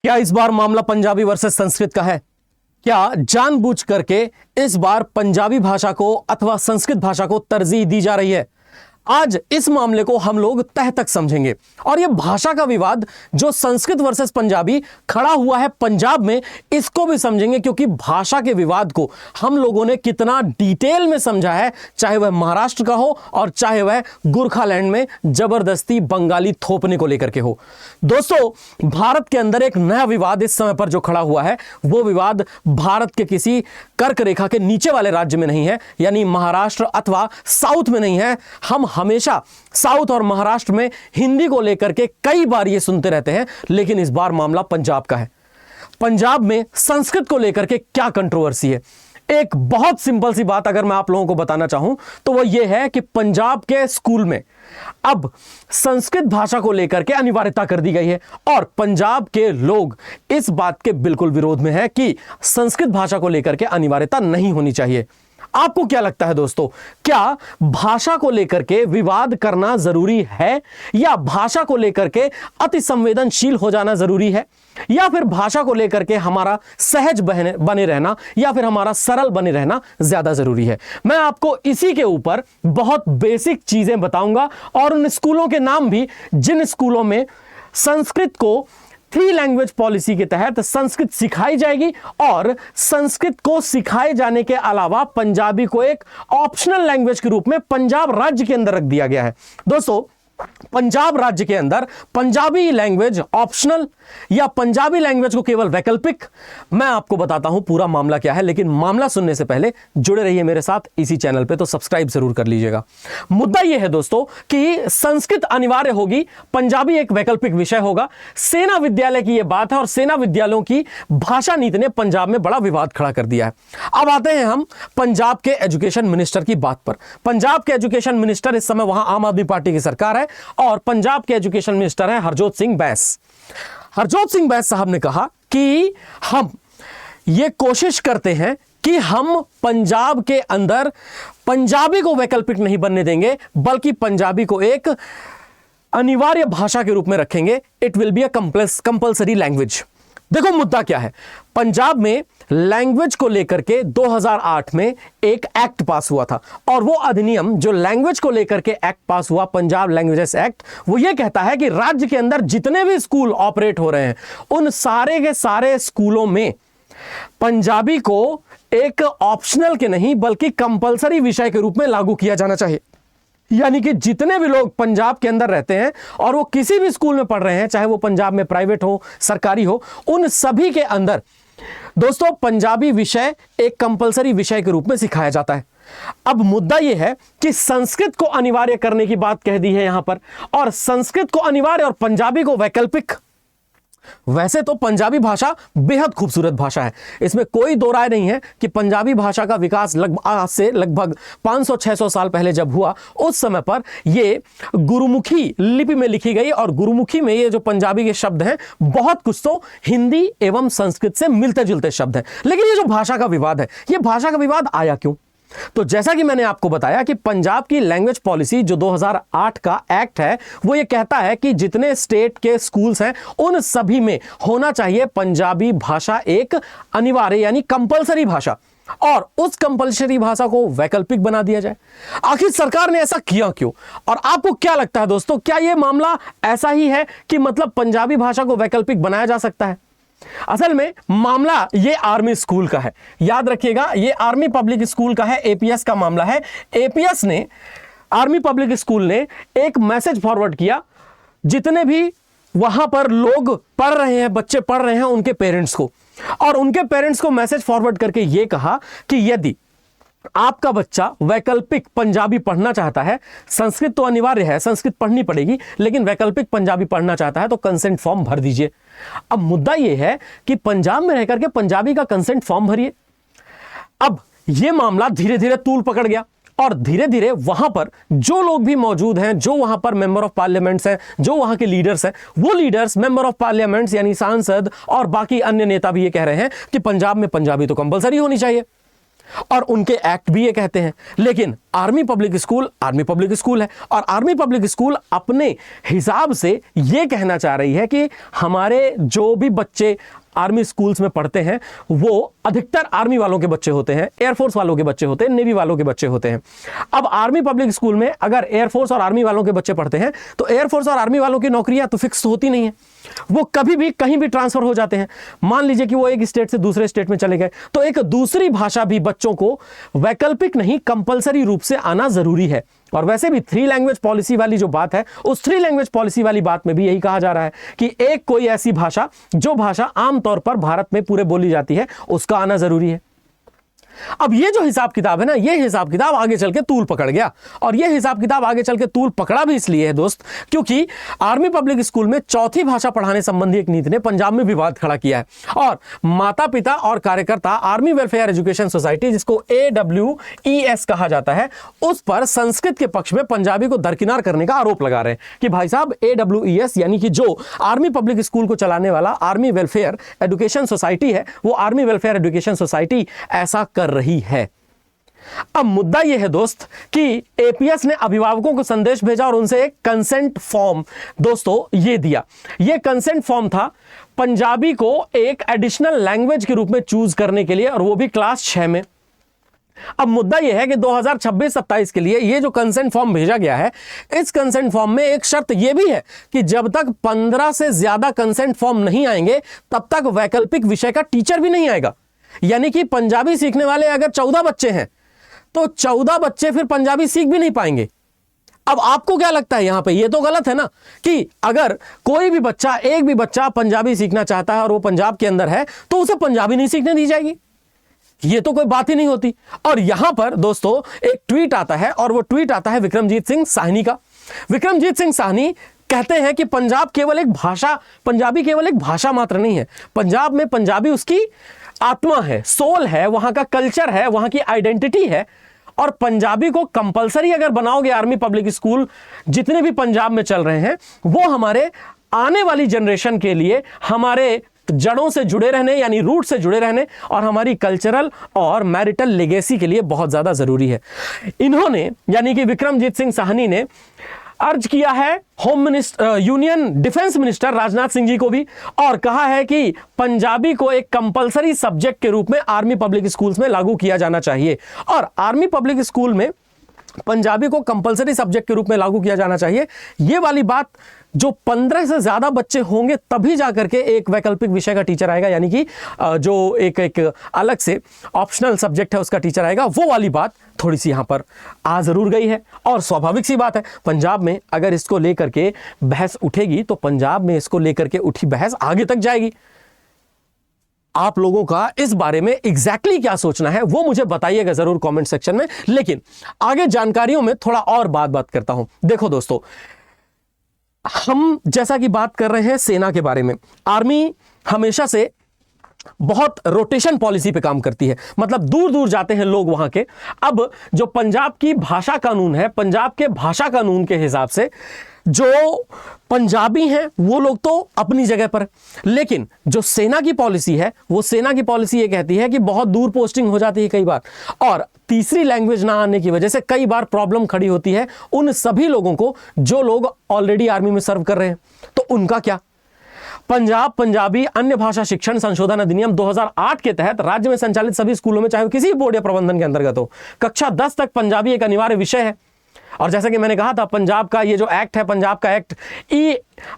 क्या इस बार मामला पंजाबी वर्सेस संस्कृत का है? क्या जानबूझ करके इस बार पंजाबी भाषा को अथवा संस्कृत भाषा को तरजीह दी जा रही है? आज इस मामले को हम लोग तह तक समझेंगे और यह भाषा का विवाद जो संस्कृत वर्सेस पंजाबी खड़ा हुआ है पंजाब में, इसको भी समझेंगे, क्योंकि भाषा के विवाद को हम लोगों ने कितना डिटेल में समझा है, चाहे वह महाराष्ट्र का हो और चाहे वह गोरखालैंड में जबरदस्ती बंगाली थोपने को लेकर के हो। दोस्तों, भारत के अंदर एक नया विवाद इस समय पर जो खड़ा हुआ है, वो विवाद भारत के किसी कर्क रेखा के नीचे वाले राज्य में नहीं है, यानी महाराष्ट्र अथवा साउथ में नहीं है। हम हमेशा साउथ और महाराष्ट्र में हिंदी को लेकर के कई बार ये सुनते रहते हैं, लेकिन इस बार मामला पंजाब का है। पंजाब में संस्कृत को लेकर के क्या कंट्रोवर्सी है? एक बहुत सिंपल सी बात अगर मैं आप लोगों को बताना चाहूं तो वह यह है कि पंजाब के स्कूल में अब संस्कृत भाषा को लेकर के अनिवार्यता कर दी गई है और पंजाब के लोग इस बात के बिल्कुल विरोध में है कि संस्कृत भाषा को लेकर के अनिवार्यता नहीं होनी चाहिए। आपको क्या लगता है दोस्तों, क्या भाषा को लेकर के विवाद करना जरूरी है, या भाषा को लेकर के अति संवेदनशील हो जाना जरूरी है, या फिर भाषा को लेकर के हमारा सहज बने रहना या फिर हमारा सरल बने रहना ज्यादा जरूरी है? मैं आपको इसी के ऊपर बहुत बेसिक चीजें बताऊंगा और उन स्कूलों के नाम भी जिन स्कूलों में संस्कृत को 3 लैंग्वेज पॉलिसी के तहत संस्कृत सिखाई जाएगी और संस्कृत को सिखाए जाने के अलावा पंजाबी को एक ऑप्शनल लैंग्वेज के रूप में पंजाब राज्य के अंदर रख दिया गया है। दोस्तों, पंजाब राज्य के अंदर पंजाबी लैंग्वेज ऑप्शनल या पंजाबी लैंग्वेज को केवल वैकल्पिक, मैं आपको बताता हूं पूरा मामला क्या है, लेकिन मामला सुनने से पहले जुड़े रहिए मेरे साथ इसी चैनल पे, तो सब्सक्राइब जरूर कर लीजिएगा। मुद्दा यह है दोस्तों कि संस्कृत अनिवार्य होगी, पंजाबी एक वैकल्पिक विषय होगा। सेना विद्यालय की यह बात है और सेना विद्यालयों की भाषा नीति ने पंजाब में बड़ा विवाद खड़ा कर दिया है। अब आते हैं हम पंजाब के एजुकेशन मिनिस्टर की बात पर। पंजाब के एजुकेशन मिनिस्टर इस समय वहां आम आदमी पार्टी की सरकार है और पंजाब के एजुकेशन मिनिस्टर हैं हरजोत सिंह बैस। हरजोत सिंह बैस साहब ने कहा कि हम ये कोशिश करते हैं कि हम पंजाब के अंदर पंजाबी को वैकल्पिक नहीं बनने देंगे, बल्कि पंजाबी को एक अनिवार्य भाषा के रूप में रखेंगे। It will be a compulsory language. देखो मुद्दा क्या है, पंजाब में लैंग्वेज को लेकर के 2008 में एक एक्ट पास हुआ था और वो अधिनियम जो लैंग्वेज को लेकर के एक्ट पास हुआ, पंजाब लैंग्वेजेस एक्ट, वो ये कहता है कि राज्य के अंदर जितने भी स्कूल ऑपरेट हो रहे हैं उन सारे के सारे स्कूलों में पंजाबी को एक ऑप्शनल के नहीं बल्कि कंपल्सरी विषय के रूप में लागू किया जाना चाहिए। यानी कि जितने भी लोग पंजाब के अंदर रहते हैं और वो किसी भी स्कूल में पढ़ रहे हैं, चाहे वो पंजाब में प्राइवेट हो सरकारी हो, उन सभी के अंदर दोस्तों पंजाबी विषय एक कंपल्सरी विषय के रूप में सिखाया जाता है। अब मुद्दा यह है कि संस्कृत को अनिवार्य करने की बात कह दी है यहां पर, और संस्कृत को अनिवार्य और पंजाबी को वैकल्पिक। वैसे तो पंजाबी भाषा बेहद खूबसूरत भाषा है, इसमें कोई दो राय नहीं है कि पंजाबी भाषा का विकास आज से लगभग 500-600 साल पहले जब हुआ, उस समय पर ये गुरुमुखी लिपि में लिखी गई और गुरुमुखी में ये जो पंजाबी के शब्द हैं बहुत कुछ तो हिंदी एवं संस्कृत से मिलते जुलते शब्द हैं। लेकिन ये जो भाषा का विवाद है, ये भाषा का विवाद आया क्यों? तो जैसा कि मैंने आपको बताया कि पंजाब की लैंग्वेज पॉलिसी जो 2008 का एक्ट है, वो ये कहता है कि जितने स्टेट के स्कूल्स हैं उन सभी में होना चाहिए पंजाबी भाषा एक अनिवार्य यानी कंपल्सरी भाषा, और उस कंपल्सरी भाषा को वैकल्पिक बना दिया जाए। आखिर सरकार ने ऐसा किया क्यों? और आपको क्या लगता है दोस्तों, क्या यह मामला ऐसा ही है कि मतलब पंजाबी भाषा को वैकल्पिक बनाया जा सकता है? असल में मामला ये आर्मी स्कूल का है, याद रखिएगा, ये आर्मी पब्लिक स्कूल का है, एपीएस का मामला है। एपीएस ने, आर्मी पब्लिक स्कूल ने एक मैसेज फॉरवर्ड किया जितने भी वहां पर लोग पढ़ रहे हैं, बच्चे पढ़ रहे हैं, उनके पेरेंट्स को, और उनके पेरेंट्स को मैसेज फॉरवर्ड करके यह कहा कि यदि आपका बच्चा वैकल्पिक पंजाबी पढ़ना चाहता है, संस्कृत तो अनिवार्य है, संस्कृत पढ़नी पड़ेगी, लेकिन वैकल्पिक पंजाबी पढ़ना चाहता है तो कंसेंट फॉर्म भर दीजिए। अब मुद्दा यह है कि पंजाब में रहकर के पंजाबी का कंसेंट फॉर्म भरिए। अब यह मामला धीरे धीरे तूल पकड़ गया और धीरे धीरे वहां पर जो लोग भी मौजूद हैं, जो वहां पर मेंबर ऑफ पार्लियामेंट्स हैं, जो वहां के लीडर्स हैं, वो लीडर्स, मेंबर ऑफ पार्लियामेंट्स यानी सांसद और बाकी अन्य नेता भी ये कह रहे हैं कि पंजाब में पंजाबी तो कंपलसरी होनी चाहिए। और उनके एक्ट भी ये कहते हैं। लेकिन आर्मी पब्लिक स्कूल है और आर्मी पब्लिक स्कूल अपने हिसाब से ये कहना चाह रही है कि हमारे जो भी बच्चे आर्मी स्कूल्स में पढ़ते हैं वो अधिकतर आर्मी वालों के बच्चे होते हैं, एयरफोर्स वालों के बच्चे होते हैं, नेवी वालों के बच्चे होते हैं। अब आर्मी पब्लिक स्कूल में अगर एयरफोर्स और आर्मी वालों के बच्चे पढ़ते हैं तो एयरफोर्स और आर्मी वालों की नौकरियां तो फिक्स होती नहीं है, वो कभी भी कहीं भी ट्रांसफर हो जाते हैं। मान लीजिए कि वो एक स्टेट से दूसरे स्टेट में चले गए तो एक दूसरी भाषा भी बच्चों को वैकल्पिक नहीं कंपलसरी रूप से आना जरूरी है। और वैसे भी 3 लैंग्वेज पॉलिसी वाली जो बात है, उस 3 लैंग्वेज पॉलिसी वाली बात में भी यही कहा जा रहा है कि एक कोई ऐसी भाषा जो भाषा आमतौर पर भारत में पूरे बोली जाती है उसका आना जरूरी है। अब ये जो हिसाब किताब है ना, ये हिसाब किताब आगे चल के तूल पकड़ गया। और ये हिसाब किताब आगे चल के तूल पकड़ा भी इसलिए है दोस्त, क्योंकि आर्मी पब्लिक स्कूल में चौथी भाषा पढ़ाने संबंधी एक नीति ने पंजाब में विवाद खड़ा किया है। और माता पिता और कार्यकर्ता आर्मी वेलफेयर एजुकेशन सोसाइटी, जिसको AWES कहा जाता है, उस पर संस्कृत के पक्ष में पंजाबी को दरकिनार करने का आरोप लगा रहे हैं कि भाई साहब AWES यानी कि जो आर्मी पब्लिक स्कूल को चलाने वाला आर्मी वेलफेयर एजुकेशन सोसाइटी है, वो आर्मी वेलफेयर एजुकेशन सोसाइटी ऐसा कर रही है। अब मुद्दा यह है दोस्त कि APS ने अभिभावकों को संदेश भेजा और उनसे एक कंसेंट फॉर्म दोस्तों ये दिया। यह कंसेंट फॉर्म था पंजाबी को एक एडिशनल लैंग्वेज के रूप में चूज करने के लिए, और वो भी क्लास 6 में। अब मुद्दा यह है कि 2026-27 के लिए ये जो कंसेंट फॉर्म भेजा गया है, इस कंसेंट फॉर्म में एक शर्त यह भी है कि जब तक 15 से ज्यादा कंसेंट फॉर्म नहीं आएंगे तब तक वैकल्पिक विषय का टीचर भी नहीं आएगा। यानी कि पंजाबी सीखने वाले अगर 14 बच्चे हैं तो 14 बच्चे फिर पंजाबी सीख भी नहीं पाएंगे। अब आपको क्या लगता है यहां पे, ये तो गलत है ना कि अगर कोई भी बच्चा, एक भी बच्चा पंजाबी सीखना चाहता है और वो पंजाब के अंदर है तो उसे पंजाबी नहीं सीखने दी जाएगी? ये तो कोई बात ही नहीं होती। और यहां पर दोस्तों एक ट्वीट आता है, और वो ट्वीट आता है विक्रमजीत सिंह साहनी का। विक्रमजीत सिंह साहनी कहते हैं कि पंजाबी केवल एक भाषा मात्र नहीं है। पंजाब में पंजाबी उसकी आत्मा है, सोल है, वहां का कल्चर है, वहां की आइडेंटिटी है। और पंजाबी को कंपलसरी अगर बनाओगे आर्मी पब्लिक स्कूल जितने भी पंजाब में चल रहे हैं, वो हमारे आने वाली जनरेशन के लिए हमारे जड़ों से जुड़े रहने यानी रूट से जुड़े रहने और हमारी कल्चरल और मैरिटल लेगेसी के लिए बहुत ज्यादा जरूरी है। इन्होंने यानी कि विक्रमजीत सिंह साहनी ने अर्ज किया है union defence minister Rajnath Singh ji को भी, और कहा है कि पंजाबी को एक कंपलसरी सब्जेक्ट के रूप में आर्मी पब्लिक स्कूल्स में लागू किया जाना चाहिए। और आर्मी पब्लिक स्कूल में पंजाबी को कंपलसरी सब्जेक्ट के रूप में लागू किया जाना चाहिए, ये वाली बात जो 15 से ज्यादा बच्चे होंगे तभी जाकर के एक वैकल्पिक विषय का टीचर आएगा, यानी कि जो एक अलग से ऑप्शनल सब्जेक्ट है उसका टीचर आएगा, वो वाली बात थोड़ी सी यहां पर आ जरूर गई है। और स्वाभाविक सी बात है, पंजाब में अगर इसको लेकर के बहस उठेगी तो पंजाब में इसको लेकर के उठी बहस आगे तक जाएगी। आप लोगों का इस बारे में एग्जैक्टली क्या सोचना है वो मुझे बताइएगा जरूर कमेंट सेक्शन में। लेकिन आगे जानकारियों में थोड़ा और बात करता हूं। देखो दोस्तों, हम जैसा कि बात कर रहे हैं सेना के बारे में, आर्मी हमेशा से बहुत रोटेशन पॉलिसी पे काम करती है, मतलब दूर दूर जाते हैं लोग वहां के। अब जो पंजाब की भाषा कानून है, पंजाब के भाषा कानून के हिसाब से जो पंजाबी हैं वो लोग तो अपनी जगह पर, लेकिन जो सेना की पॉलिसी है, वो सेना की पॉलिसी ये कहती है कि बहुत दूर पोस्टिंग हो जाती है कई बार, और तीसरी लैंग्वेज ना आने की वजह से कई बार प्रॉब्लम खड़ी होती है उन सभी लोगों को जो लोग ऑलरेडी आर्मी में सर्व कर रहे हैं। तो उनका क्या? पंजाबी अन्य भाषा शिक्षण संशोधन अधिनियम 2008 के तहत राज्य में संचालित सभी स्कूलों में, चाहे किसी बोर्ड या प्रबंधन के अंतर्गत हो, कक्षा 10 तक पंजाबी एक अनिवार्य विषय है। और जैसा कि मैंने कहा था, पंजाब का ये जो एक्ट है, पंजाब का एक्ट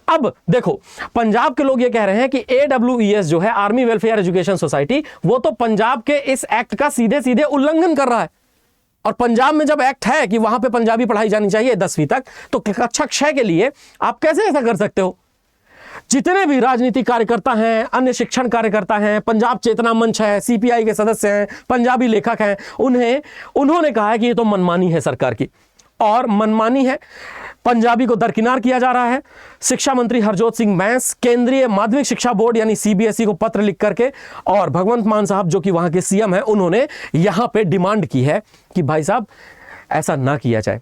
अब देखो, पंजाब के लोग ये कह रहे हैं कि AWES जो है आर्मी वेलफेयर एजुकेशन सोसाइटी, वो तो पंजाब के इस एक्ट का सीधे सीधे उल्लंघन कर रहा है। और पंजाब में जब एक्ट है कि वहां पे पंजाबी पढ़ाई जानी चाहिए 10वीं तक, तो कक्षा 6 के लिए आप कैसे ऐसा कर सकते हो? जितने भी राजनीतिक कार्यकर्ता हैं, अन्य शिक्षण कार्यकर्ता हैं, पंजाब चेतना मंच है, CPI के सदस्य हैं, पंजाबी लेखक हैं, उन्होंने कहा है कि ये तो मनमानी है सरकार की, और मनमानी है, पंजाबी को दरकिनार किया जा रहा है। शिक्षा मंत्री हरजोत सिंह बैंस केंद्रीय माध्यमिक शिक्षा बोर्ड यानी CBSE को पत्र लिख करके, और भगवंत मान साहब जो कि वहां के CM हैं, उन्होंने यहां पे डिमांड की है कि भाई साहब ऐसा ना किया जाए।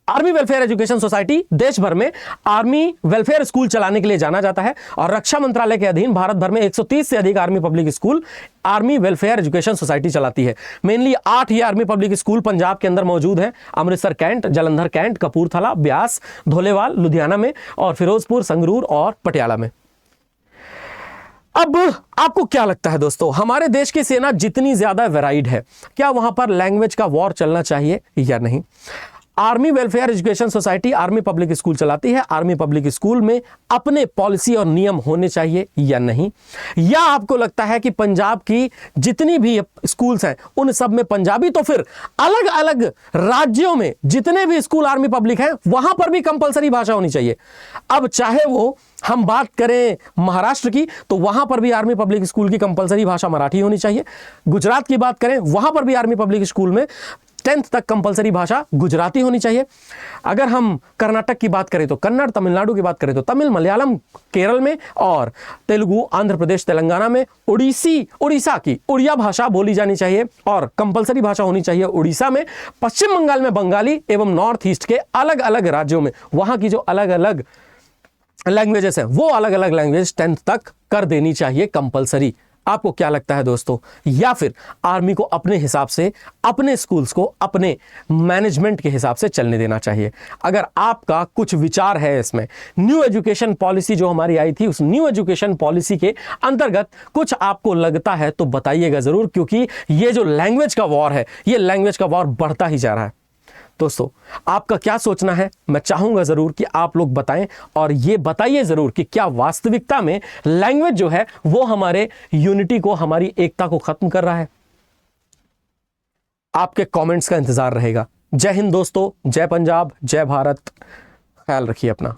आर्मी वेलफेयर एजुकेशन सोसाइटी देश भर में आर्मी वेलफेयर स्कूल चलाने के लिए जाना जाता है और रक्षा मंत्रालय के अधीन भारत भर में 130 से अधिक army public school army welfare education society चलाती है। मेनली 8 ही आर्मी पब्लिक स्कूल पंजाब के अंदर मौजूद हैं, अमृतसर कैंट, जलंधर कैंट, कपूरथला, ब्यास, धोलेवाल, लुधियाना में, और फिरोजपुर, संगरूर और पटियाला में। अब आपको क्या लगता है दोस्तों, हमारे देश की सेना जितनी ज्यादा वैराइड है, क्या वहां पर लैंग्वेज का वॉर चलना चाहिए या नहीं? Army welfare education society army public school चलाती है। आर्मी पब्लिक स्कूल में अपने पॉलिसी और नियम होने चाहिए या नहीं? या आपको लगता है कि पंजाब की जितनी भी स्कूल्स हैं उन सब में पंजाबी, तो फिर अलग अलग राज्यों में जितने भी स्कूल आर्मी पब्लिक हैं वहां पर भी कंपलसरी भाषा होनी चाहिए। अब चाहे वो हम बात करें महाराष्ट्र की, तो वहां पर भी आर्मी पब्लिक स्कूल की कंपलसरी भाषा मराठी होनी चाहिए। गुजरात की बात करें, वहां पर भी आर्मी पब्लिक स्कूल में 10th तक कंपलसरी भाषा गुजराती होनी चाहिए। अगर हम कर्नाटक की बात करें तो कन्नड़, तमिलनाडु की बात करें तो तमिल, मलयालम केरल में, और तेलुगु आंध्र प्रदेश तेलंगाना में, उड़ीसा की उड़िया भाषा बोली जानी चाहिए और कंपलसरी भाषा होनी चाहिए उड़ीसा में। पश्चिम बंगाल में बंगाली एवं नॉर्थ ईस्ट के अलग अलग राज्यों में वहां की जो अलग अलग लैंग्वेजेस है वो अलग अलग लैंग्वेज 10th तक कर देनी चाहिए कंपलसरी। आपको क्या लगता है दोस्तों? या फिर आर्मी को अपने हिसाब से, अपने स्कूल्स को अपने मैनेजमेंट के हिसाब से चलने देना चाहिए? अगर आपका कुछ विचार है इसमें, न्यू एजुकेशन पॉलिसी जो हमारी आई थी, उस न्यू एजुकेशन पॉलिसी के अंतर्गत कुछ आपको लगता है तो बताइएगा जरूर, क्योंकि ये जो लैंग्वेज का वॉर है, ये लैंग्वेज का वॉर बढ़ता ही जा रहा है। दोस्तों आपका क्या सोचना है, मैं चाहूंगा जरूर कि आप लोग बताएं, और ये बताइए जरूर कि क्या वास्तविकता में लैंग्वेज जो है वो हमारे यूनिटी को, हमारी एकता को खत्म कर रहा है? आपके कमेंट्स का इंतजार रहेगा। जय हिंद दोस्तों, जय पंजाब, जय भारत। ख्याल रखिए अपना।